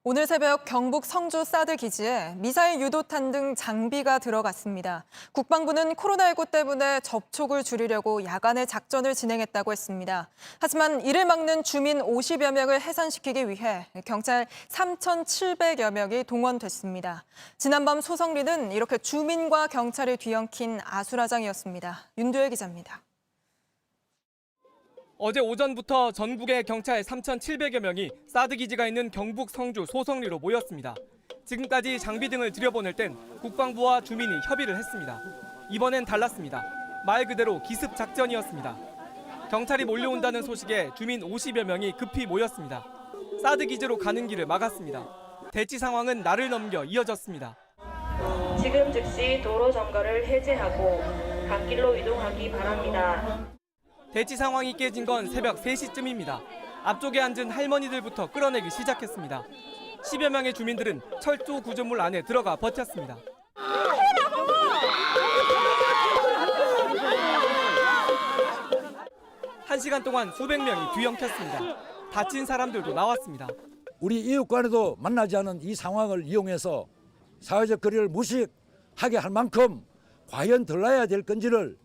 오늘 새벽 경북 성주 사드 기지에 미사일 유도탄 등 장비가 들어갔습니다. 국방부는 코로나19 때문에 접촉을 줄이려고 야간에 작전을 진행했다고 했습니다. 하지만 이를 막는 주민 50여 명을 해산시키기 위해 경찰 3,700여 명이 동원됐습니다. 지난밤 소성리는 이렇게 주민과 경찰이 뒤엉킨 아수라장이었습니다. 윤두열 기자입니다. 어제 오전부터 전국의 경찰 3,700여 명이 사드 기지가 있는 경북 성주 소성리로 모였습니다. 지금까지 장비 등을 들여보낼 땐 국방부와 주민이 협의를 했습니다. 이번엔 달랐습니다. 말 그대로 기습 작전이었습니다. 경찰이 몰려온다는 소식에 주민 50여 명이 급히 모였습니다. 사드 기지로 가는 길을 막았습니다. 대치 상황은 날을 넘겨 이어졌습니다. 지금 즉시 도로 점거를 해제하고 갓길로 이동하기 바랍니다. 대치 상황이 깨진 건 새벽 3시쯤입니다. 앞쪽에 앉은 할머니들부터 끌어내기 시작했습니다. 10여 명의 주민들은 철도 구조물 안에 들어가 버텼습니다. 1시간 동안 수백 명이 뒤엉켰습니다. 다친 사람들도 나왔습니다. 우리 이웃 간에도 만나지 않은 이 상황을 이용해서 사회적 거리를 무식하게 할 만큼 과연 들러야 될 건지를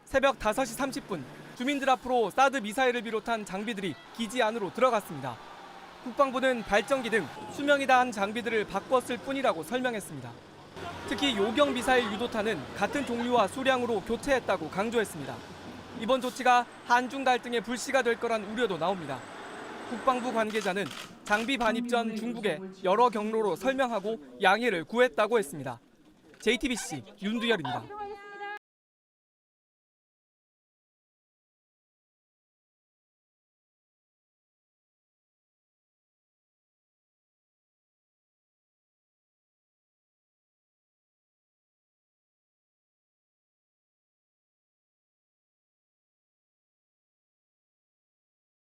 새벽 5시 30분 주민들 앞으로 사드 미사일을 비롯한 장비들이 기지 안으로 들어갔습니다. 국방부는 발전기 등 수명이 다한 장비들을 바꿨을 뿐이라고 설명했습니다. 특히 요격 미사일 유도탄은 같은 종류와 수량으로 교체했다고 강조했습니다. 이번 조치가 한중 갈등의 불씨가 될 거란 우려도 나옵니다. 국방부 관계자는 장비 반입 전 중국에 여러 경로로 설명하고 양해를 구했다고 했습니다. JTBC 윤두열입니다.